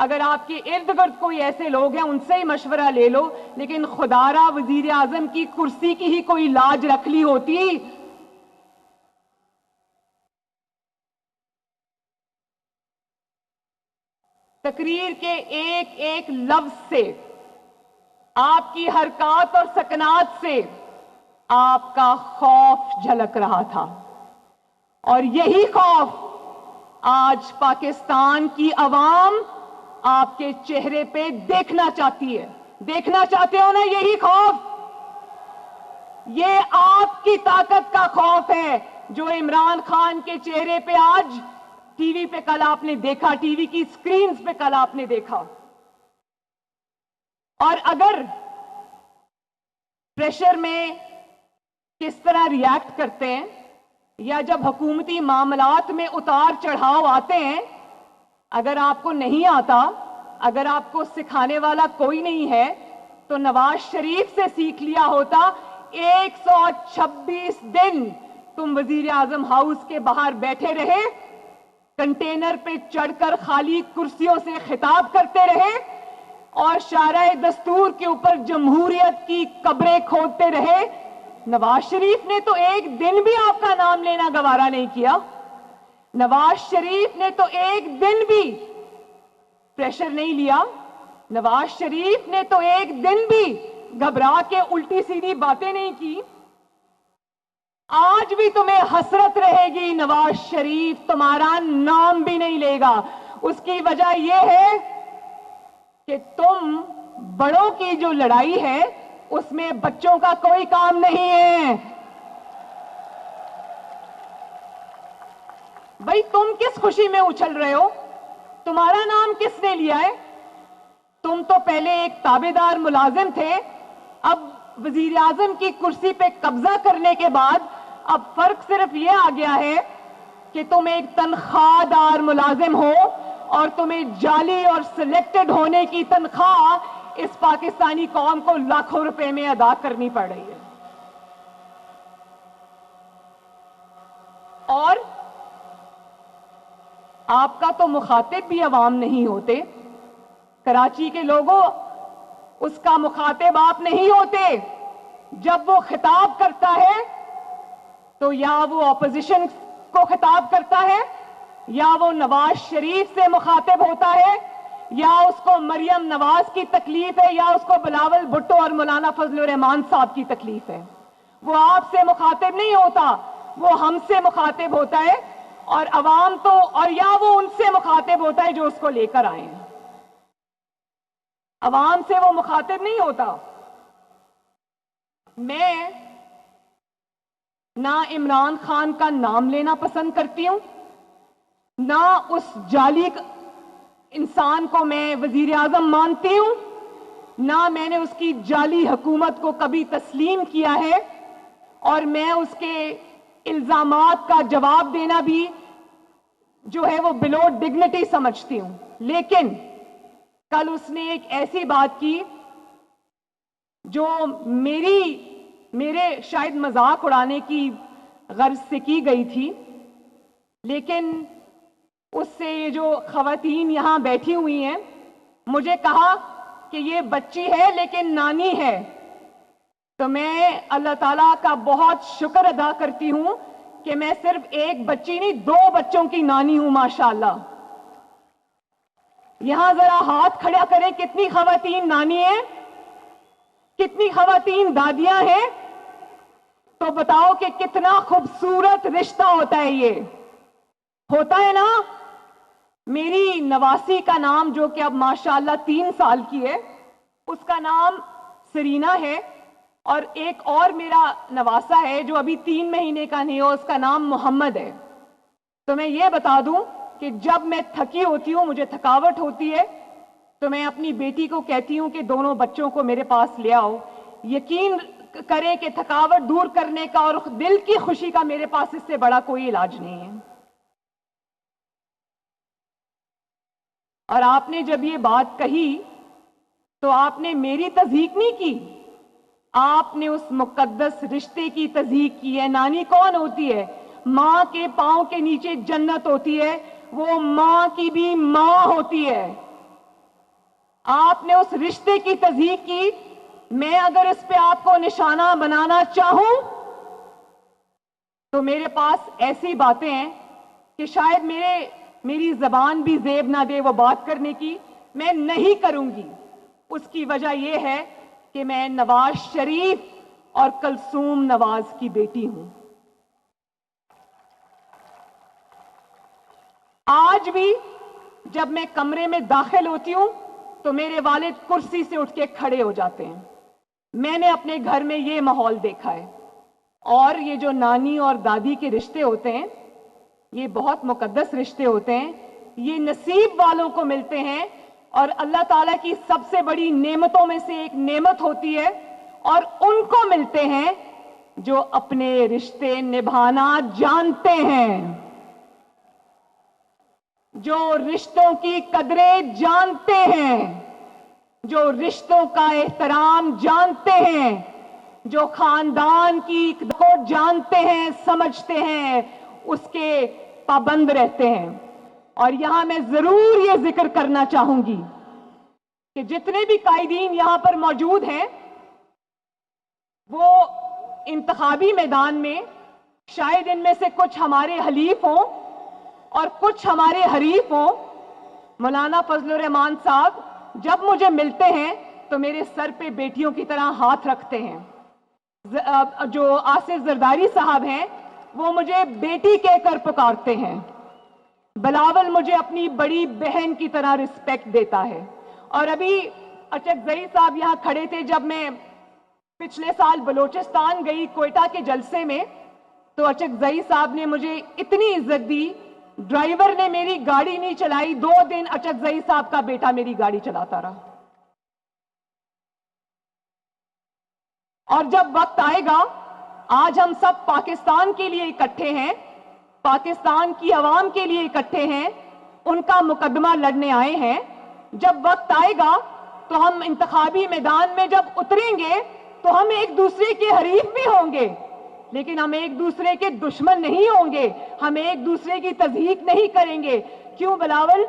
اگر آپ کے ارد گرد کوئی ایسے لوگ ہیں ان سے ہی مشورہ لے لو، لیکن خدارا وزیر اعظم کی کرسی کی ہی کوئی لاج رکھ لی ہوتی۔ تقریر کے ایک ایک لفظ سے، آپ کی حرکات اور سکنات سے آپ کا خوف جھلک رہا تھا، اور یہی خوف آج پاکستان کی عوام آپ کے چہرے پہ دیکھنا چاہتی ہے۔ دیکھنا چاہتے ہو نا یہی خوف؟ یہ آپ کی طاقت کا خوف ہے جو عمران خان کے چہرے پہ آج ٹی وی پہ کل آپ نے دیکھا، ٹی وی کی سکرینز پہ کل آپ نے دیکھا۔ اور اگر پریشر میں کس طرح ریاکٹ کرتے ہیں، یا جب حکومتی معاملات میں اتار چڑھاؤ آتے ہیں، اگر آپ کو نہیں آتا، اگر آپ کو سکھانے والا کوئی نہیں ہے، تو نواز شریف سے سیکھ لیا ہوتا۔ 126 دن تم وزیر اعظم ہاؤس کے باہر بیٹھے رہے، کنٹینر پہ چڑھ کر خالی کرسیوں سے خطاب کرتے رہے، اور شارع دستور کے اوپر جمہوریت کی قبریں کھودتے رہے۔ نواز شریف نے تو ایک دن بھی آپ کا نام لینا گوارا نہیں کیا۔ نواز شریف نے تو ایک دن بھی پریشر نہیں لیا۔ نواز شریف نے تو ایک دن بھی گھبرا کے الٹی سیدھی باتیں نہیں کی۔ آج بھی تمہیں حسرت رہے گی، نواز شریف تمہارا نام بھی نہیں لے گا۔ اس کی وجہ یہ ہے کہ تم بڑوں کی جو لڑائی ہے اس میں بچوں کا کوئی کام نہیں ہے۔ بھائی تم کس خوشی میں اچھل رہے ہو؟ تمہارا نام کس نے لیا ہے؟ تم تو پہلے ایک تابعدار ملازم تھے، اب وزیر اعظم کی کرسی پہ قبضہ کرنے کے بعد اب فرق صرف یہ آ گیا ہے کہ تم ایک تنخواہ دار ملازم ہو، اور تمہیں جعلی اور سلیکٹڈ ہونے کی تنخواہ اس پاکستانی قوم کو لاکھوں روپے میں ادا کرنی پڑ رہی ہے۔ اور آپ کا تو مخاطب بھی عوام نہیں ہوتے۔ کراچی کے لوگوں، اس کا مخاطب آپ نہیں ہوتے۔ جب وہ خطاب کرتا ہے تو یا وہ اپوزیشن کو خطاب کرتا ہے، یا وہ نواز شریف سے مخاطب ہوتا ہے، یا اس کو مریم نواز کی تکلیف ہے، یا اس کو بلاول بھٹو اور مولانا فضل الرحمان صاحب کی تکلیف ہے۔ وہ آپ سے مخاطب نہیں ہوتا، وہ ہم سے مخاطب ہوتا ہے، اور عوام تو، اور یا وہ ان سے مخاطب ہوتا ہے جو اس کو لے کر آئے ہیں۔ عوام سے وہ مخاطب نہیں ہوتا۔ میں نہ عمران خان کا نام لینا پسند کرتی ہوں، نہ اس جعلی انسان کو میں وزیر اعظم مانتی ہوں، نہ میں نے اس کی جعلی حکومت کو کبھی تسلیم کیا ہے، اور میں اس کے الزامات کا جواب دینا بھی جو ہے وہ بلو ڈگنیٹی سمجھتی ہوں۔ لیکن کل اس نے ایک ایسی بات کی جو میرے شاید مذاق اڑانے کی غرض سے کی گئی تھی، لیکن اس سے یہ جو خواتین یہاں بیٹھی ہوئی ہیں، مجھے کہا کہ یہ بچی ہے لیکن نانی ہے۔ تو میں اللہ تعالیٰ کا بہت شکر ادا کرتی ہوں کہ میں صرف ایک بچی نہیں، 2 بچوں کی نانی ہوں ماشاءاللہ۔ یہاں ذرا ہاتھ کھڑا کریں، کتنی خواتین نانی ہیں، کتنی خواتین دادیاں ہیں؟ تو بتاؤ کہ کتنا خوبصورت رشتہ ہوتا ہے یہ، ہوتا ہے نا؟ میری نواسی کا نام جو کہ اب ماشاءاللہ 3 سال کی ہے، اس کا نام سرینا ہے، اور ایک اور میرا نواسا ہے جو ابھی 3 مہینے کا نہیں ہو، اس کا نام محمد ہے۔ تو میں یہ بتا دوں کہ جب میں تھکی ہوتی ہوں، مجھے تھکاوٹ ہوتی ہے، تو میں اپنی بیٹی کو کہتی ہوں کہ دونوں بچوں کو میرے پاس لے آؤ۔ یقین کریں کہ تھکاوٹ دور کرنے کا اور دل کی خوشی کا میرے پاس اس سے بڑا کوئی علاج نہیں ہے۔ اور آپ نے جب یہ بات کہی تو آپ نے میری تصدیق نہیں کی، آپ نے اس مقدس رشتے کی تصدیق کی ہے۔ نانی کون ہوتی ہے؟ ماں کے پاؤں کے نیچے جنت ہوتی ہے، وہ ماں کی بھی ماں ہوتی ہے۔ آپ نے اس رشتے کی تصدیق کی. میں اگر اس پہ آپ کو نشانہ بنانا چاہوں تو میرے پاس ایسی باتیں ہیں کہ شاید میری زبان بھی زیب نہ دے وہ بات کرنے کی. میں نہیں کروں گی. اس کی وجہ یہ ہے کہ میں نواز شریف اور کلثوم نواز کی بیٹی ہوں. آج بھی جب میں کمرے میں داخل ہوتی ہوں تو میرے والد کرسی سے اٹھ کے کھڑے ہو جاتے ہیں. میں نے اپنے گھر میں یہ ماحول دیکھا ہے. اور یہ جو نانی اور دادی کے رشتے ہوتے ہیں یہ بہت مقدس رشتے ہوتے ہیں. یہ نصیب والوں کو ملتے ہیں اور اللہ تعالیٰ کی سب سے بڑی نعمتوں میں سے ایک نعمت ہوتی ہے. اور ان کو ملتے ہیں جو اپنے رشتے نبھانا جانتے ہیں, جو رشتوں کی قدریں جانتے ہیں, جو رشتوں کا احترام جانتے ہیں, جو خاندان کی کو جانتے ہیں, سمجھتے ہیں, اس کے پابند رہتے ہیں. اور یہاں میں ضرور یہ ذکر کرنا چاہوں گی کہ جتنے بھی قائدین یہاں پر موجود ہیں وہ انتخابی میدان میں شاید ان میں سے کچھ ہمارے حلیف ہوں اور کچھ ہمارے حریف ہوں. مولانا فضل الرحمان صاحب جب مجھے ملتے ہیں تو میرے سر پہ بیٹیوں کی طرح ہاتھ رکھتے ہیں. جو آصف زرداری صاحب ہیں وہ مجھے بیٹی کہہ کر پکارتے ہیں. بلاول مجھے اپنی بڑی بہن کی طرح رسپیکٹ دیتا ہے. اور ابھی اچکزئی صاحب یہاں کھڑے تھے جب میں پچھلے سال بلوچستان گئی کوئٹہ کے جلسے میں, تو اچکزئی صاحب نے مجھے اتنی عزت دی. ڈرائیور نے میری گاڑی نہیں چلائی, 2 دن اچکزئی صاحب کا بیٹا میری گاڑی چلاتا رہا. اور جب وقت آئے گا, آج ہم سب پاکستان کے لیے اکٹھے ہیں, پاکستان کی عوام کے لیے اکٹھے ہیں, ان کا مقدمہ لڑنے آئے ہیں. جب وقت آئے گا تو ہم انتخابی میدان میں جب اتریں گے تو ہم ایک دوسرے کے حریف بھی ہوں گے, لیکن ہم ایک دوسرے کے دشمن نہیں ہوں گے. ہم ایک دوسرے کی تضحیک نہیں کریں گے. کیوں بلاول؟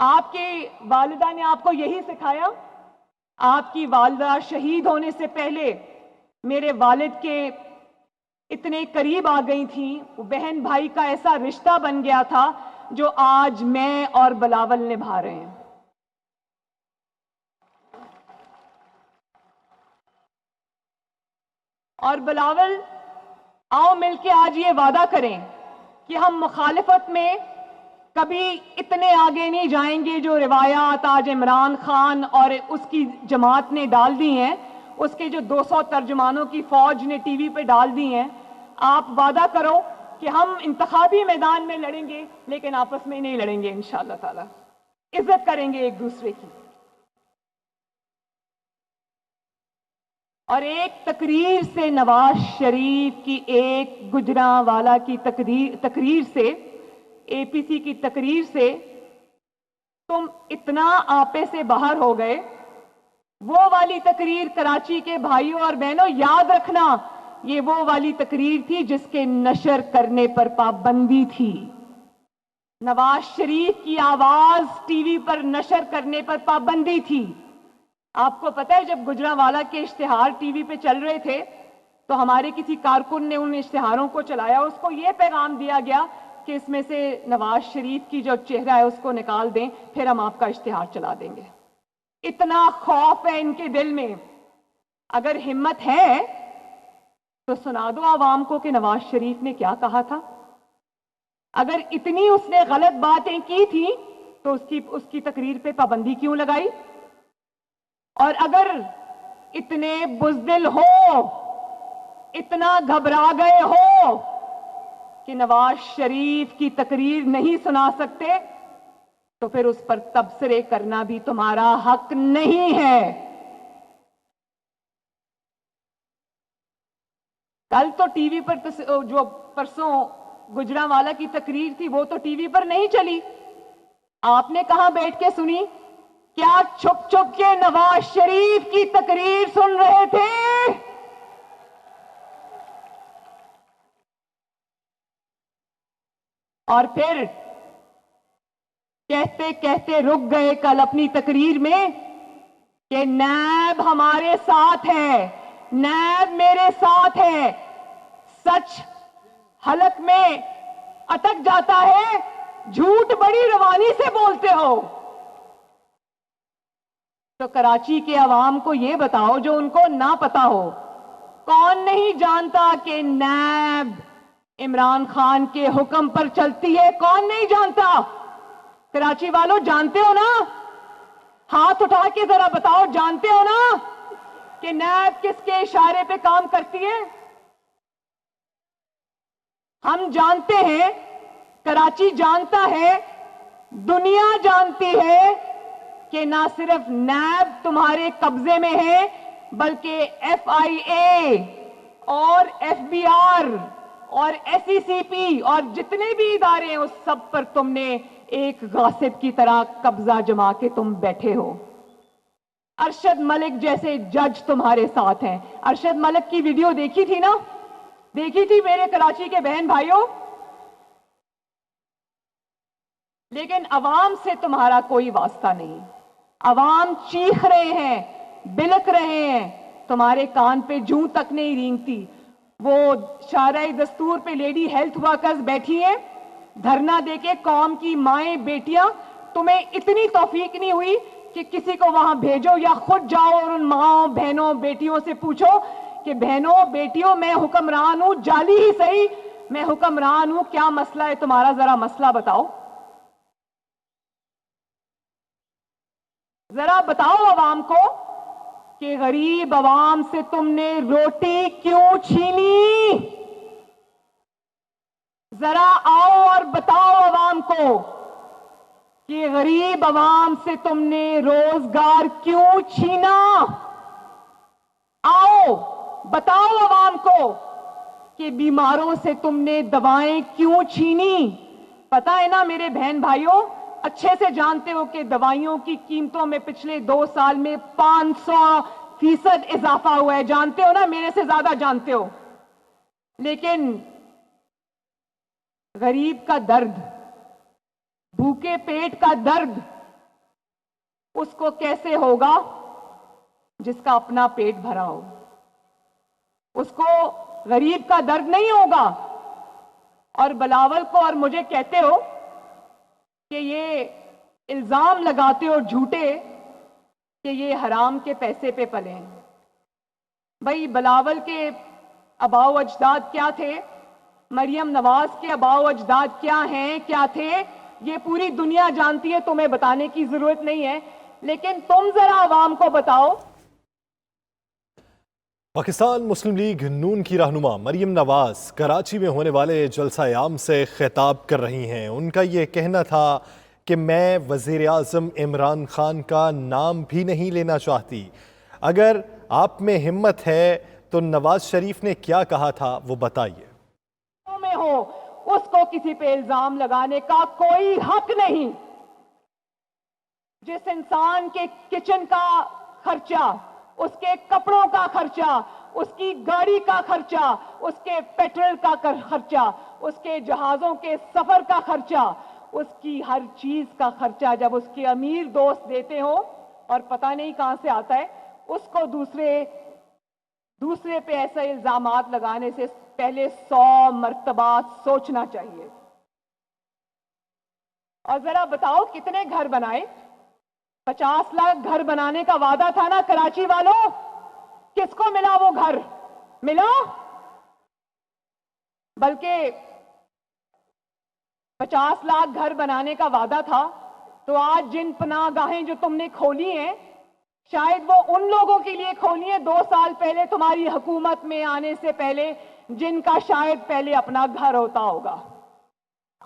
آپ کے والدہ نے آپ کو یہی سکھایا. آپ کی والدہ شہید ہونے سے پہلے میرے والد کے اتنے قریب آ گئی تھیں, بہن بھائی کا ایسا رشتہ بن گیا تھا جو آج میں اور بلاول نبھا رہے ہیں. اور بلاول, آؤ مل کے آج یہ وعدہ کریں کہ ہم مخالفت میں کبھی اتنے آگے نہیں جائیں گے جو روایات آج عمران خان اور اس کی جماعت نے ڈال دی ہیں, اس کے جو 200 ترجمانوں کی فوج نے ٹی وی پہ ڈال دی ہیں. آپ وعدہ کرو کہ ہم انتخابی میدان میں لڑیں گے لیکن آپس میں نہیں لڑیں گے انشاءاللہ تعالی. عزت کریں گے ایک دوسرے کی. اور ایک تقریر سے, نواز شریف کی ایک گجرانوالہ کی تقریر سے, اے پی سی کی تقریر سے تم اتنا آپے سے باہر ہو گئے. وہ والی تقریر کراچی کے بھائیوں اور بہنوں یاد رکھنا, یہ وہ والی تقریر تھی جس کے نشر کرنے پر پابندی تھی. نواز شریف کی آواز ٹی وی پر نشر کرنے پر پابندی تھی. آپ کو پتہ ہے جب گجرانوالہ کے اشتہار ٹی وی پہ چل رہے تھے تو ہمارے کسی کارکن نے ان اشتہاروں کو چلایا, اس کو یہ پیغام دیا گیا کہ اس میں سے نواز شریف کی جو چہرہ ہے اس کو نکال دیں, پھر ہم آپ کا اشتہار چلا دیں گے. اتنا خوف ہے ان کے دل میں. اگر ہمت ہے تو سنا دو عوام کو کہ نواز شریف نے کیا کہا تھا. اگر اتنی اس نے غلط باتیں کی تھی تو اس کی تقریر پہ پابندی کیوں لگائی؟ اور اگر اتنے بزدل ہو, اتنا گھبرا گئے ہو کہ نواز شریف کی تقریر نہیں سنا سکتے تو پھر اس پر تبصرے کرنا بھی تمہارا حق نہیں ہے. کل تو ٹی وی پر جو پرسوں گجرانوالہ کی تقریر تھی وہ تو ٹی وی پر نہیں چلی. آپ نے کہاں بیٹھ کے سنی؟ کیا چھپ چھپ کے نواز شریف کی تقریر سن رہے تھے؟ اور پھر کہتے کہتے رک گئے کل اپنی تقریر میں کہ نیب ہمارے ساتھ ہے, نیب میرے ساتھ ہے. سچ حلق میں اٹک جاتا ہے, جھوٹ بڑی روانی سے بولتے ہو. تو کراچی کے عوام کو یہ بتاؤ جو ان کو نہ پتا ہو, کون نہیں جانتا کہ نیب عمران خان کے حکم پر چلتی ہے؟ کون نہیں جانتا؟ کراچی والوں جانتے ہو نا؟ ہاتھ اٹھا کے ذرا بتاؤ, جانتے ہو نا کہ نیب کس کے اشارے پہ کام کرتی ہے؟ ہم جانتے ہیں, کراچی جانتا ہے, دنیا جانتی ہے کہ نہ صرف نیب تمہارے قبضے میں ہے بلکہ ایف آئی اے اور ایف بی آر اور ایس ای سی پی اور جتنے بھی ادارے ہیں اس سب پر تم نے ایک غاصب کی طرح قبضہ جما کے تم بیٹھے ہو. ارشد ملک جیسے جج تمہارے ساتھ ہیں. ارشد ملک کی ویڈیو دیکھی تھی نا؟ دیکھی تھی میرے کراچی کے بہن بھائیوں؟ لیکن عوام سے تمہارا کوئی واسطہ نہیں. عوام چیخ رہے ہیں, بلک رہے ہیں, تمہارے کان پہ جوں تک نہیں رینگتی. وہ شارع دستور پہ لیڈی ہیلتھ ورکرز بیٹھی ہیں دھرنا دے کے, قوم کی مائیں بیٹیاں. تمہیں اتنی توفیق نہیں ہوئی کہ کسی کو وہاں بھیجو یا خود جاؤ اور ان ماؤں بہنوں بیٹیوں سے پوچھو کہ بہنوں بیٹیوں میں حکمران ہوں, جعلی ہی صحیح میں حکمران ہوں, کیا مسئلہ ہے تمہارا, ذرا مسئلہ بتاؤ. ذرا بتاؤ عوام کو کہ غریب عوام سے تم نے روٹی کیوں چھینی؟ ذرا آؤ اور بتاؤ عوام کو کہ غریب عوام سے تم نے روزگار کیوں چھینا؟ آؤ بتاؤ عوام کو کہ بیماروں سے تم نے دوائیں کیوں چھینی؟ پتہ ہے نا میرے بہن بھائیوں, اچھے سے جانتے ہو کہ دوائیوں کی قیمتوں میں پچھلے 2 سال میں 500% اضافہ ہوا ہے. جانتے ہو نا, میرے سے زیادہ جانتے ہو. لیکن غریب کا درد, بھوکے پیٹ کا درد اس کو کیسے ہوگا جس کا اپنا پیٹ بھرا ہو؟ اس کو غریب کا درد نہیں ہوگا. اور بلاول کو اور مجھے کہتے ہو کہ یہ الزام لگاتے ہو جھوٹے کہ یہ حرام کے پیسے پہ پلے ہیں. بھائی بلاول کے آباء و اجداد کیا تھے, مریم نواز کے آباء و اجداد کیا ہیں, کیا تھے, یہ پوری دنیا جانتی ہے, تمہیں بتانے کی ضرورت نہیں ہے. لیکن تم ذرا عوام کو بتاؤ. پاکستان مسلم لیگ نون کی رہنما مریم نواز کراچی میں ہونے والے جلسہ عام سے خطاب کر رہی ہیں. ان کا یہ کہنا تھا کہ میں وزیر اعظم عمران خان کا نام بھی نہیں لینا چاہتی. اگر آپ میں ہمت ہے تو نواز شریف نے کیا کہا تھا وہ بتائیے. میں ہو اس کو کسی پہ الزام لگانے کا کوئی حق نہیں. جس انسان کے کچن کا خرچہ, اس کے کپڑوں کا خرچہ, اس کی گاڑی کا خرچہ, اس کے پیٹرول کا خرچہ, اس کے جہازوں کے سفر کا خرچہ, اس کی ہر چیز کا خرچہ جب اس کے امیر دوست دیتے ہو اور پتہ نہیں کہاں سے آتا ہے, اس کو دوسرے پہ ایسے الزامات لگانے سے پہلے 100 مرتبہ سوچنا چاہیے. اور ذرا بتاؤ کتنے گھر بنائے؟ 50 لاکھ گھر بنانے کا وعدہ تھا نا کراچی والوں, کس کو ملا وہ گھر؟ ملا؟ بلکہ 50 لاکھ گھر بنانے کا وعدہ تھا تو آج جن پناہ گاہیں جو تم نے کھولی ہیں شاید وہ ان لوگوں کے لیے کھولی ہیں 2 سال پہلے تمہاری حکومت میں آنے سے پہلے جن کا شاید پہلے اپنا گھر ہوتا ہوگا.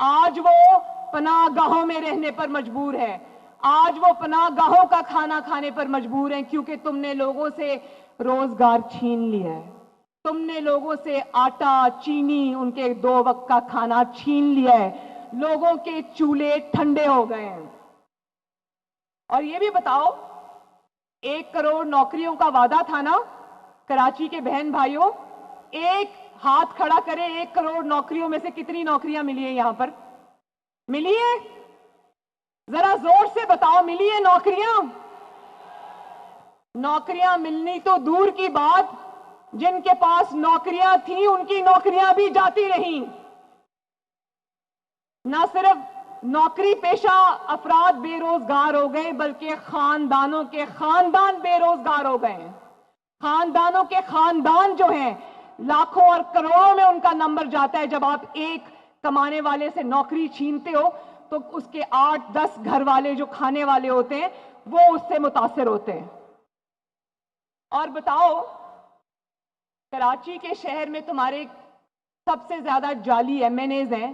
آج وہ پناہ گاہوں میں رہنے پر مجبور ہے, آج وہ پناہ گاہوں کا کھانا کھانے پر مجبور ہیں کیونکہ تم نے لوگوں سے روزگار چھین لیا ہے. تم نے لوگوں سے آٹا چینی ان کے 2 وقت کا کھانا چھین لیا ہے. لوگوں کے چولہے ٹھنڈے ہو گئے ہیں. اور یہ بھی بتاؤ 1 کروڑ نوکریوں کا وعدہ تھا نا کراچی کے بہن بھائیوں, ایک ہاتھ کھڑا کرے 1 کروڑ نوکریوں میں سے کتنی نوکریاں ملی ہیں یہاں پر؟ ملی ہے؟ ذرا زور سے بتاؤ, ملی ہے نوکریاں؟ نوکریاں ملنی تو دور کی بات، جن کے پاس نوکریاں تھیں ان کی نوکریاں بھی جاتی رہیں. نہ صرف نوکری پیشہ افراد بے روزگار ہو گئے بلکہ خاندانوں کے خاندان بے روزگار ہو گئے ہیں. خاندانوں کے خاندان جو ہیں لاکھوں اور کروڑوں میں ان کا نمبر جاتا ہے. جب آپ ایک کمانے والے سے نوکری چھینتے ہو تو اس کے 8-10 گھر والے جو کھانے والے ہوتے ہیں وہ اس سے متاثر ہوتے ہیں. اور بتاؤ، کراچی کے شہر میں تمہارے سب سے زیادہ جعلی ایم این ایز ہیں.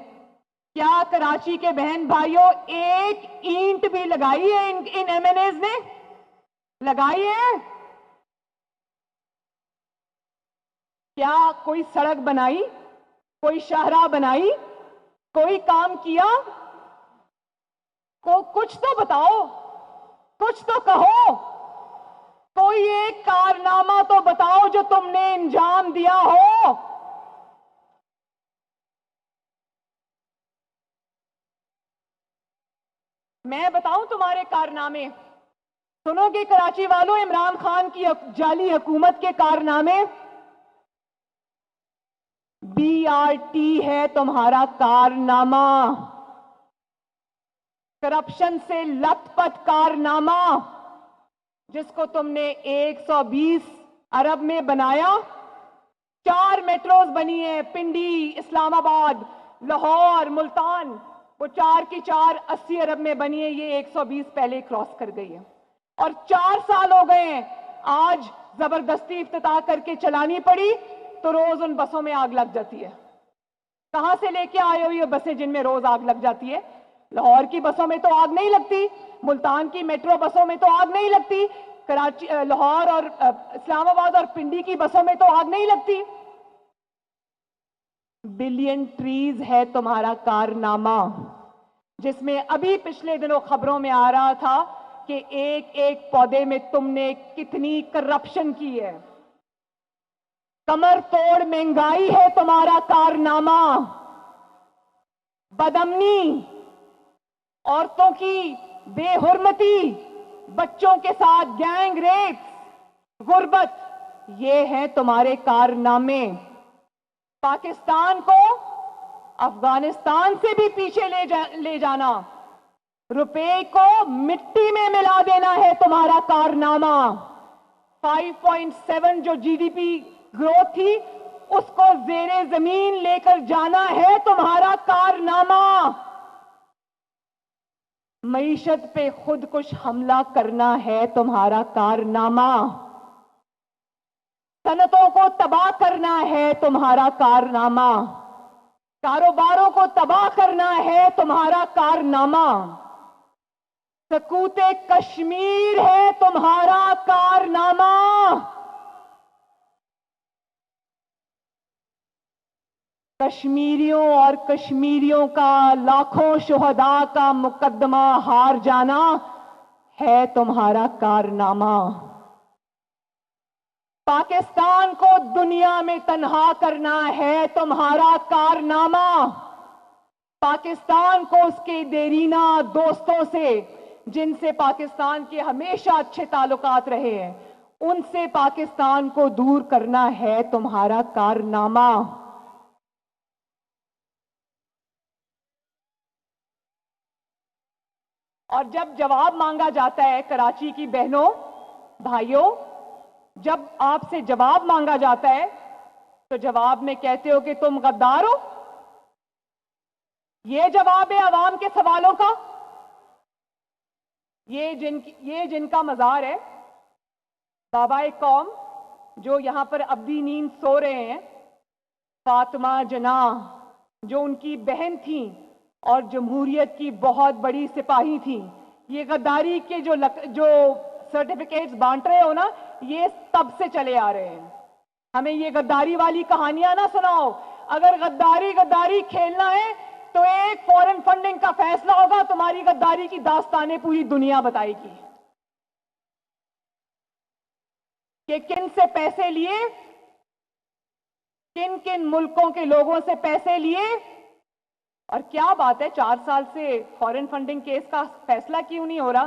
کیا کراچی کے بہن بھائیوں ایک اینٹ بھی لگائی ہے ان ایم این ایز نے؟ لگائی ہے؟ کیا کوئی سڑک بنائی، کوئی شاہراہ بنائی، کوئی کام کیا؟ کچھ تو بتاؤ، کچھ تو کہو، کوئی ایک کارنامہ تو بتاؤ جو تم نے انجام دیا ہو. میں بتاؤں تمہارے کارنامے؟ سنو گے کراچی والوں عمران خان کی جعلی حکومت کے کارنامے؟ BRT ہے تمہارا کارنامہ، کرپشن سے لت پت کارنامہ، جس کو تم نے 120 ارب میں بنایا. 4 میٹروز بنی ہیں، پنڈی، اسلام آباد، لاہور، ملتان. وہ 4 کی 4 80 ارب میں بنی ہے. یہ 120 پہلے کراس کر گئی ہے. اور 4 سال ہو گئے ہیں. آج زبردستی افتتاح کر کے چلانی پڑی تو روز ان بسوں میں آگ لگ جاتی ہے. کہاں سے لے کے آئے ہو یہ بسیں جن میں روز آگ لگ جاتی ہے؟ لاہور کی بسوں میں تو آگ نہیں لگتی، ملتان کی میٹرو بسوں میں تو آگ نہیں لگتی، کراچی، لاہور اور اسلام آباد اور پنڈی کی بسوں میں تو آگ نہیں لگتی. بلین ٹریز ہے تمہارا کارنامہ، جس میں ابھی پچھلے دنوں خبروں میں آ رہا تھا کہ ایک ایک پودے میں تم نے کتنی کرپشن کی ہے. کمر توڑ مہنگائی ہے تمہارا کارنامہ، بدامنی، عورتوں کی بے حرمتی، بچوں کے ساتھ گینگ ریپ، غربت، یہ ہیں تمہارے کارنامے. پاکستان کو افغانستان سے بھی پیچھے لے جانا، روپے کو مٹی میں ملا دینا ہے تمہارا کارنامہ. 5.7 جو GDP گروتھ تھی اس کو زیر زمین لے کر جانا ہے تمہارا کارنامہ. معیشت پہ خود کش حملہ کرنا ہے تمہارا کارنامہ. صنعتوں کو تباہ کرنا ہے تمہارا کارنامہ. کاروباروں کو تباہ کرنا ہے تمہارا کارنامہ. سکوت کشمیر ہے تمہارا کارنامہ. کشمیریوں اور کشمیریوں کا لاکھوں شہداء کا مقدمہ ہار جانا ہے تمہارا کارنامہ. پاکستان کو دنیا میں تنہا کرنا ہے تمہارا کارنامہ. پاکستان کو اس کے دیرینہ دوستوں سے، جن سے پاکستان کے ہمیشہ اچھے تعلقات رہے ہیں، ان سے پاکستان کو دور کرنا ہے تمہارا کارنامہ. اور جب جواب مانگا جاتا ہے کراچی کی بہنوں، بھائیوں، جب آپ سے جواب مانگا جاتا ہے تو جواب میں کہتے ہو کہ تم غدار ہو. یہ جواب ہے عوام کے سوالوں کا. یہ جن کا مزار ہے، بابا قوم، جو یہاں پر ابدی نیند سو رہے ہیں، فاطمہ جناح جو ان کی بہن تھیں اور جمہوریت کی بہت بڑی سپاہی تھیں، یہ غداری کے جو سرٹیفکیٹس بانٹ رہے ہو نا، یہ تب سے چلے آ رہے ہیں. ہمیں یہ غداری والی کہانیاں نہ سناؤ. اگر غداری کھیلنا ہے تو ایک فورن فنڈنگ کا فیصلہ ہوگا، تمہاری غداری کی داستانیں پوری دنیا بتائے گی کہ کن سے پیسے لیے، کن کن ملکوں کے لوگوں سے پیسے لیے. اور کیا بات ہے 4 سال سے فورن فنڈنگ کیس کا فیصلہ کیوں نہیں ہو رہا؟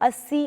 80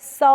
100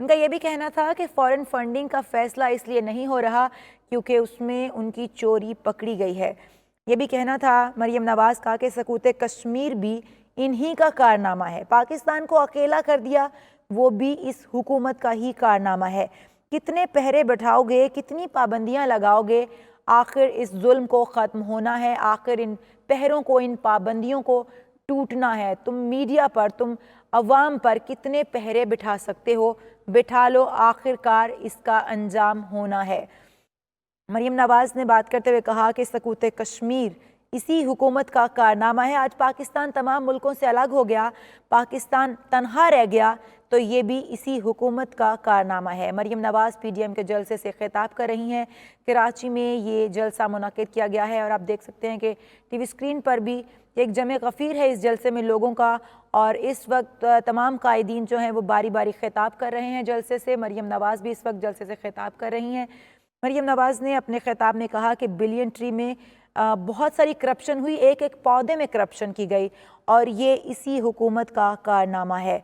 ان کا یہ بھی کہنا تھا کہ فارن فنڈنگ کا فیصلہ اس لیے نہیں ہو رہا کیونکہ اس میں ان کی چوری پکڑی گئی ہے۔ یہ بھی کہنا تھا مریم نواز کا کہ سکوت کشمیر بھی انہی کا کارنامہ ہے، پاکستان کو اکیلا کر دیا وہ بھی اس حکومت کا ہی کارنامہ ہے۔ کتنے پہرے بٹھاؤ گے، کتنی پابندیاں لگاؤ گے، آخر اس ظلم کو ختم ہونا ہے، آخر ان پہروں کو، ان پابندیوں کو ٹوٹنا ہے۔ تم میڈیا پر، تم عوام پر کتنے پہرے بٹھا سکتے ہو، بٹھا لو، آخر کار اس کا انجام ہونا ہے۔ مریم نواز نے بات کرتے ہوئے کہا کہ سکوت کشمیر اسی حکومت کا کارنامہ ہے۔ آج پاکستان تمام ملکوں سے الگ ہو گیا، پاکستان تنہا رہ گیا تو یہ بھی اسی حکومت کا کارنامہ ہے۔ Maryam Nawaz P D M کے جلسے سے خطاب کر رہی ہیں۔ کراچی میں یہ جلسہ منعقد کیا گیا ہے اور آپ دیکھ سکتے ہیں کہ ٹی وی اسکرین پر بھی ایک جمع غفیر ہے اس جلسے میں لوگوں کا، اور اس وقت تمام قائدین جو ہیں وہ باری باری خطاب کر رہے ہیں جلسے سے۔ مریم نواز بھی اس وقت جلسے سے خطاب کر رہی ہیں۔ مریم نواز نے اپنے خطاب میں کہا کہ بلین ٹری میں بہت ساری کرپشن ہوئی، ایک ایک پودے میں کرپشن کی گئی اور یہ اسی حکومت کا کارنامہ ہے۔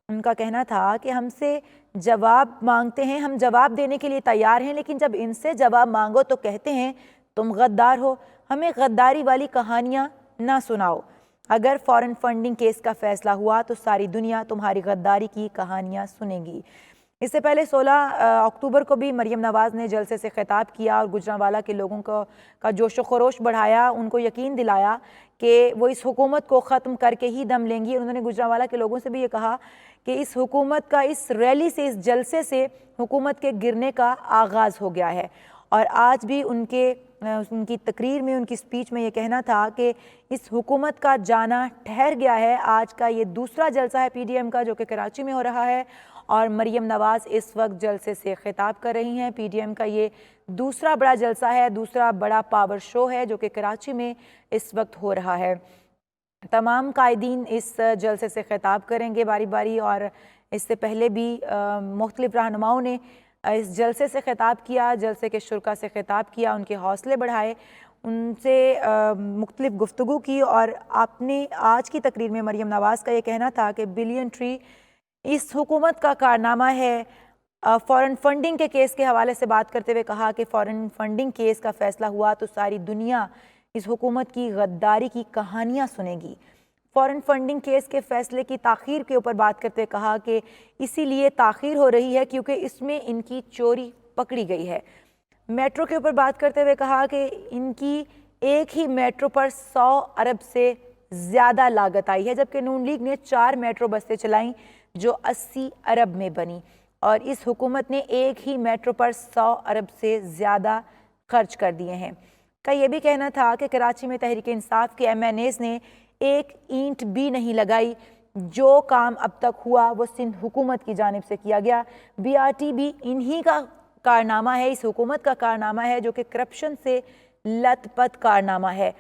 ان کا کہنا تھا کہ ہم سے جواب مانگتے ہیں، ہم جواب دینے کے لیے تیار ہیں، لیکن جب ان سے جواب مانگو تو کہتے ہیں تم غدار ہو، ہمیں غداری والی کہانیاں نہ سناؤ۔ اگر فارن فنڈنگ کیس کا فیصلہ ہوا تو ساری دنیا تمہاری غداری کی کہانیاں سنے گی۔ اس سے پہلے 16 اکتوبر کو بھی مریم نواز نے جلسے سے خطاب کیا اور گجرانوالہ کے لوگوں کا جوش و خروش بڑھایا، ان کو یقین دلایا کہ وہ اس حکومت کو ختم کر کے ہی دم لیں گی۔ انہوں نے گجرانوالہ کے لوگوں سے بھی یہ کہا کہ اس حکومت کا، اس ریلی سے، اس جلسے سے حکومت کے گرنے کا آغاز ہو گیا ہے، اور آج بھی ان کی تقریر میں، ان کی سپیچ میں یہ کہنا تھا کہ اس حکومت کا جانا ٹھہر گیا ہے۔ آج کا یہ دوسرا جلسہ ہے پی ڈی ایم کا جو کہ کراچی میں ہو رہا ہے، اور مریم نواز اس وقت جلسے سے خطاب کر رہی ہیں۔ پی ڈی ایم کا یہ دوسرا بڑا جلسہ ہے، دوسرا بڑا پاور شو ہے جو کہ کراچی میں اس وقت ہو رہا ہے۔ تمام قائدین اس جلسے سے خطاب کریں گے باری باری، اور اس سے پہلے بھی مختلف رہنماؤں نے اس جلسے سے خطاب کیا، جلسے کے شرکا سے خطاب کیا، ان کے حوصلے بڑھائے، ان سے مختلف گفتگو کی، اور آپ نے آج کی تقریر میں مریم نواز کا یہ کہنا تھا کہ بلین ٹری اس حکومت کا کارنامہ ہے۔ فارن فنڈنگ کے کیس کے حوالے سے بات کرتے ہوئے کہا کہ فارن فنڈنگ کیس کا فیصلہ ہوا تو ساری دنیا اس حکومت کی غداری کی کہانیاں سنے گی۔ فارن فنڈنگ کیس کے فیصلے کی تاخیر کے اوپر بات کرتے ہوئے کہا کہ اسی لیے تاخیر ہو رہی ہے کیونکہ اس میں ان کی چوری پکڑی گئی ہے۔ میٹرو کے اوپر بات کرتے ہوئے کہا کہ ان کی ایک ہی میٹرو پر 100 ارب سے زیادہ لاگت آئی ہے، جبکہ نون لیگ نے 4 میٹرو بسیں چلائیں جو 80 ارب میں بنی، اور اس حکومت نے ایک ہی میٹرو پر 100 ارب سے زیادہ خرچ کر دیے ہیں۔ کا یہ بھی کہنا تھا کہ کراچی میں تحریک انصاف کے ایم این ایز نے ایک اینٹ بھی نہیں لگائی، جو کام اب تک ہوا وہ سندھ حکومت کی جانب سے کیا گیا۔ بی آر ٹی بھی انہی کا کارنامہ ہے، اس حکومت کا کارنامہ ہے جو کہ کرپشن سے لت پت کارنامہ ہے۔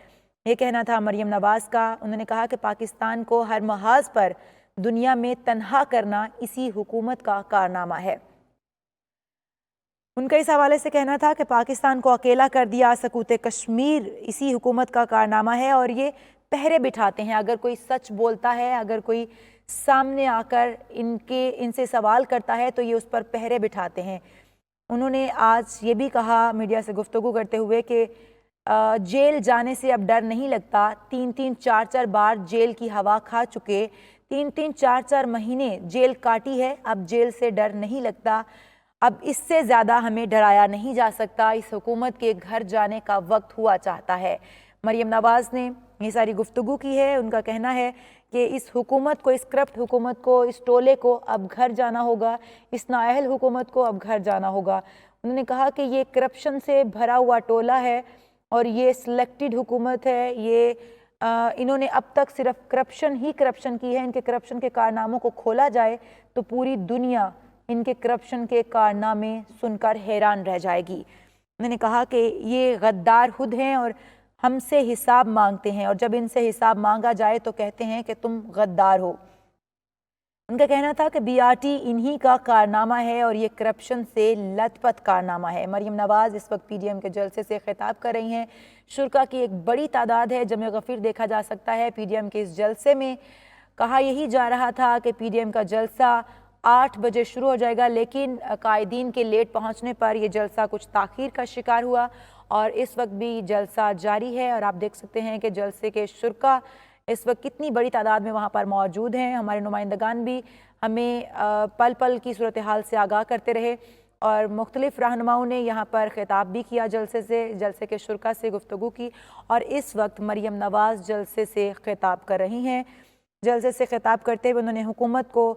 یہ کہنا تھا مریم نواز کا۔ انہوں نے کہا کہ پاکستان کو ہر محاذ پر دنیا میں تنہا کرنا اسی حکومت کا کارنامہ ہے۔ ان کا اس حوالے سے کہنا تھا کہ پاکستان کو اکیلا کر دیا، سکوت کشمیر اسی حکومت کا کارنامہ ہے، اور یہ پہرے بٹھاتے ہیں۔ اگر کوئی سچ بولتا ہے، اگر کوئی سامنے آ کر ان سے سوال کرتا ہے تو یہ اس پر پہرے بٹھاتے ہیں۔ انہوں نے آج یہ بھی کہا میڈیا سے گفتگو کرتے ہوئے کہ جیل جانے سے اب ڈر نہیں لگتا، 3 4 بار جیل کی ہوا کھا چکے، 3 4 مہینے جیل کاٹی ہے، اب جیل سے ڈر نہیں لگتا، اب اس سے زیادہ ہمیں ڈرایا نہیں جا سکتا، اس حکومت کے گھر جانے کا وقت ہوا چاہتا ہے۔ مریم نواز نے یہ ساری گفتگو کی ہے۔ ان کا کہنا ہے کہ اس حکومت کو، اس کرپٹ حکومت کو، اس ٹولے کو اب گھر جانا ہوگا، اس نااہل حکومت کو اب گھر جانا ہوگا۔ انہوں نے کہا کہ یہ کرپشن سے بھرا ہوا ٹولہ ہے اور یہ سلیکٹڈ حکومت ہے، یہ انہوں نے اب تک صرف کرپشن ہی کرپشن کی ہے۔ ان کے کرپشن کے کارناموں کو کھولا جائے تو پوری دنیا ان کے کرپشن کے کارنامے سن کر حیران رہ جائے گی۔ انہوں نے کہا کہ یہ غدار خود ہیں اور ہم سے حساب مانگتے ہیں، اور جب ان سے حساب مانگا جائے تو کہتے ہیں کہ تم غدار ہو۔ ان کا کہنا تھا کہ بی آر ٹی انہی کا کارنامہ ہے اور یہ کرپشن سے لت پت کارنامہ ہے۔ مریم نواز اس وقت پی ڈی ایم کے جلسے سے خطاب کر رہی ہیں۔ شرکا کی ایک بڑی تعداد ہے، جمع غفیر دیکھا جا سکتا ہے۔ پی ڈی ایم کے اس جلسے میں کہا یہی جا رہا تھا کہ پی ڈی ایم کا جلسہ 8 بجے شروع ہو جائے گا، لیکن قائدین کے لیٹ پہنچنے پر یہ جلسہ کچھ تاخیر کا شکار ہوا اور اس وقت بھی جلسہ جاری ہے۔ اور آپ دیکھ سکتے ہیں کہ جلسے کے شرکا اس وقت کتنی بڑی تعداد میں وہاں پر موجود ہیں۔ ہمارے نمائندگان بھی ہمیں پل پل کی صورتحال سے آگاہ کرتے رہے اور مختلف رہنماؤں نے یہاں پر خطاب بھی کیا، جلسے کے شرکا سے گفتگو کی، اور اس وقت مریم نواز جلسے سے خطاب کر رہی ہیں۔ جلسے سے خطاب کرتے ہوئے انہوں نے حکومت کو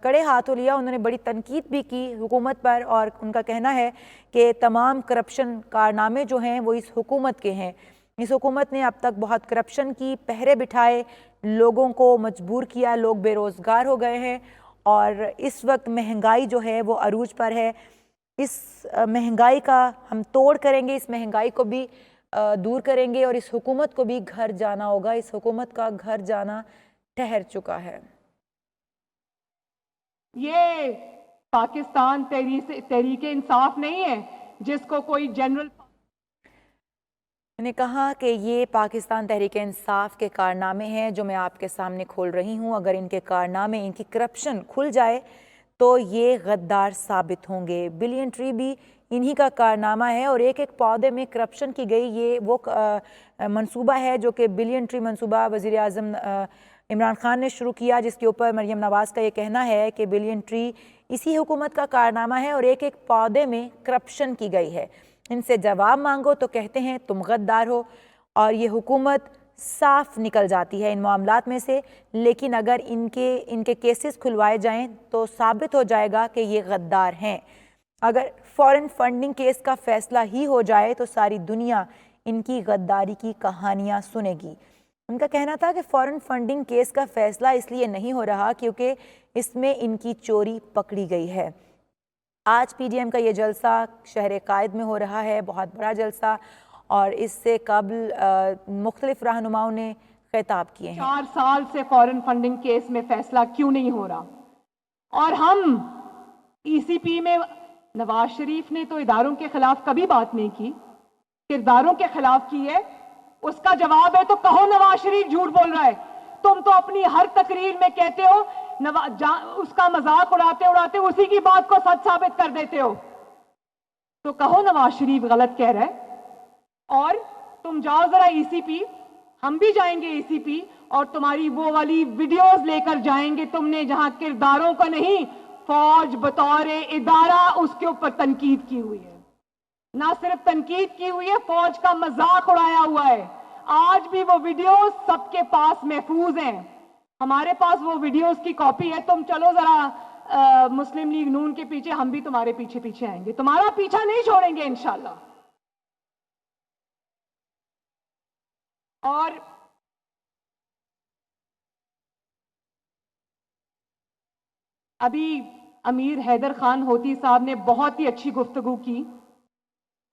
کڑے ہاتھوں لیا، انہوں نے بڑی تنقید بھی کی حکومت پر، اور ان کا کہنا ہے کہ تمام کرپشن کارنامے جو ہیں وہ اس حکومت کے ہیں۔ اس حکومت نے اب تک بہت کرپشن کی، پہرے بٹھائے، لوگوں کو مجبور کیا، لوگ بے روزگار ہو گئے ہیں، اور اس وقت مہنگائی جو ہے وہ عروج پر ہے۔ اس مہنگائی کا ہم توڑ کریں گے، اس مہنگائی کو بھی دور کریں گے، اور اس حکومت کو بھی گھر جانا ہوگا۔ اس حکومت کا گھر جانا ٹھہر چکا ہے۔ یہ پاکستان تحریک انصاف نہیں ہے جس کو کوئی جنرل نے کہا کہ یہ پاکستان تحریک انصاف کے کارنامے ہیں جو میں آپ کے سامنے کھول رہی ہوں۔ اگر ان کے کارنامے، ان کی کرپشن کھل جائے تو یہ غدار ثابت ہوں گے۔ بلین ٹری بھی انہی کا کارنامہ ہے، اور ایک ایک پودے میں کرپشن کی گئی۔ یہ وہ منصوبہ ہے جو کہ بلین ٹری منصوبہ وزیر اعظم عمران خان نے شروع کیا، جس کے اوپر مریم نواز کا یہ کہنا ہے کہ بلین ٹری اسی حکومت کا کارنامہ ہے اور ایک ایک پودے میں کرپشن کی گئی ہے۔ ان سے جواب مانگو تو کہتے ہیں تم غدار ہو، اور یہ حکومت صاف نکل جاتی ہے ان معاملات میں سے۔ لیکن اگر ان کے کیسز کھلوائے جائیں تو ثابت ہو جائے گا کہ یہ غدار ہیں۔ اگر فارن فنڈنگ کیس کا فیصلہ ہی ہو جائے تو ساری دنیا ان کی غداری کی کہانیاں سنے گی۔ ان کا کہنا تھا کہ فارن فنڈنگ کیس کا فیصلہ اس لیے نہیں ہو رہا کیونکہ اس میں ان کی چوری پکڑی گئی ہے۔ آج پی ڈی ایم کا یہ جلسہ شہر قائد میں ہو رہا ہے، بہت بڑا جلسہ، اور اس سے قبل مختلف رہنماؤں نے خطاب کیے ہیں۔ 4 سال سے فارن فنڈنگ کیس میں فیصلہ کیوں نہیں ہو رہا؟ اور ہم ای سی پی میں نواز شریف نے تو اداروں کے خلاف کبھی بات نہیں کی، کرداروں کے خلاف کی ہے۔ اس کا جواب ہے تو کہو نواز شریف جھوٹ بول رہا ہے۔ تم تو اپنی ہر تقریر میں کہتے ہو، اس کا مذاق اڑاتے اڑاتے اسی کی بات کو سچ ثابت کر دیتے ہو، تو کہو نواز شریف غلط کہہ رہا ہے۔ اور تم جاؤ ذرا ای سی پی، ہم بھی جائیں گے ای سی پی، اور تمہاری وہ والی ویڈیوز لے کر جائیں گے تم نے جہاں کرداروں کا نہیں، فوج بطور ادارہ اس کے اوپر تنقید کی ہوئی ہے۔ نہ صرف تنقید کی ہوئی ہے، فوج کا مذاق اڑایا ہوا ہے۔ آج بھی وہ ویڈیوز سب کے پاس محفوظ ہیں، ہمارے پاس وہ ویڈیوز کی کاپی ہے۔ تم چلو ذرا مسلم لیگ نون کے پیچھے، ہم بھی تمہارے پیچھے پیچھے آئیں گے، تمہارا پیچھا نہیں چھوڑیں گے انشاءاللہ۔ اور ابھی امیر حیدر خان ہوتی صاحب نے بہت ہی اچھی گفتگو کی۔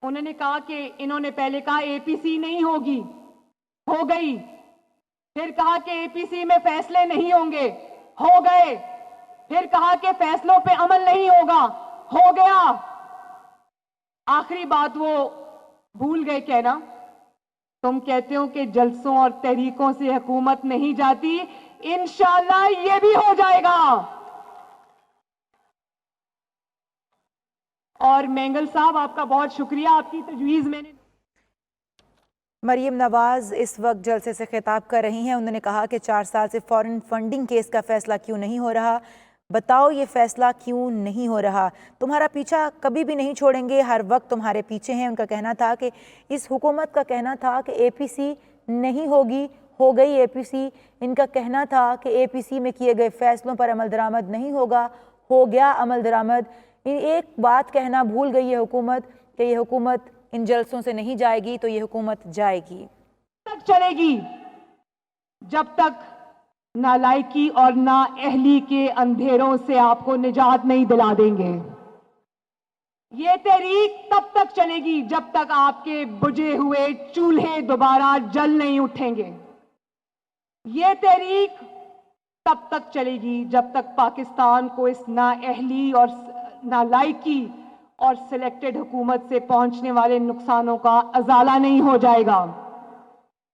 انہوں نے کہا کہ انہوں نے پہلے کہا اے پی سی نہیں ہوگی، ہو گئی، پھر کہا کہ اے پی سی میں فیصلے نہیں ہوں گے، ہو گئے، پھر کہا کہ فیصلوں پہ عمل نہیں ہوگا، ہو گیا، آخری بات وہ بھول گئے کہنا۔ تم کہتے ہو کہ جلسوں اور تحریکوں سے حکومت نہیں جاتی، انشاءاللہ یہ بھی ہو جائے گا۔ اور مینگل صاحب آپ کا بہت شکریہ، آپ کی تجویز میں نے۔ مریم نواز اس وقت جلسے سے خطاب کر رہی ہیں۔ انہوں نے کہا کہ 4 سال سے فارن فنڈنگ کیس کا فیصلہ کیوں نہیں ہو رہا؟ بتاؤ یہ فیصلہ کیوں نہیں ہو رہا؟ تمہارا پیچھا کبھی بھی نہیں چھوڑیں گے، ہر وقت تمہارے پیچھے ہیں۔ ان کا کہنا تھا کہ اس حکومت کا کہنا تھا کہ اے پی سی نہیں ہوگی، ہو گئی اے پی سی۔ ان کا کہنا تھا کہ اے پی سی میں کیے گئے فیصلوں پر عمل درآمد نہیں ہوگا، ہو گیا عمل درآمد۔ ایک بات کہنا بھول گئی ہے حکومت کہ یہ حکومت ان جلسوں سے نہیں جائے گی، تو یہ حکومت جائے گی، تک چلے گی جب تک نالائکی اور نااہلی کے اندھیروں سے آپ کو نجات نہیں دلا دیں گے۔ یہ تحریک تب تک چلے گی جب تک آپ کے بجھے ہوئے چولہے دوبارہ جل نہیں اٹھیں گے۔ یہ تحریک تب تک چلے گی جب تک پاکستان کو اس نااہلی اور نالائکی اور سلیکٹڈ حکومت سے پہنچنے والے نقصانوں کا ازالہ نہیں ہو جائے گا۔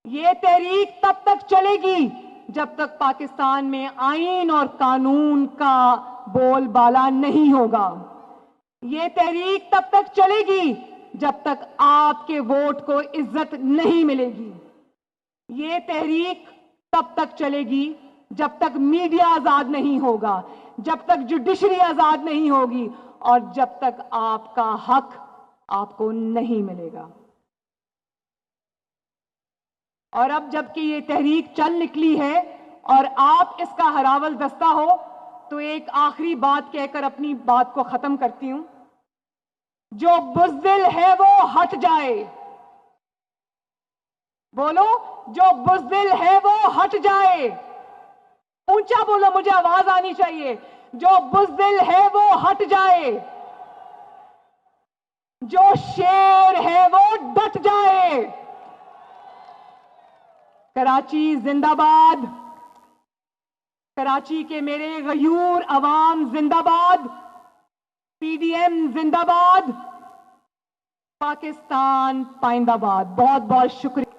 یہ تحریک تب تک چلے گی جب تک پاکستان میں آئین اور قانون کا بول بالا نہیں ہوگا. یہ تحریک تب تک چلے گی جب تک آپ کے ووٹ کو عزت نہیں ملے گی. یہ تحریک تب تک چلے گی جب تک میڈیا آزاد نہیں ہوگا, جب تک جوڈیشری آزاد نہیں ہوگی, اور جب تک آپ کا حق آپ کو نہیں ملے گا. اور اب جب کہ یہ تحریک چل نکلی ہے اور آپ اس کا ہراول دستہ ہو, تو ایک آخری بات کہہ کر اپنی بات کو ختم کرتی ہوں. جو بزدل ہے وہ ہٹ جائے. بولو, جو بزدل ہے وہ ہٹ جائے. اونچا بولو, مجھے آواز آنی چاہیے. جو بزدل ہے وہ ہٹ جائے. جو شیر ہے وہ ڈٹ جائے. کراچی زندہ باد. کراچی کے میرے غیور عوام زندہ باد. پی ڈی ایم زندہ باد. پاکستان پائندہ باد. بہت بہت شکریہ.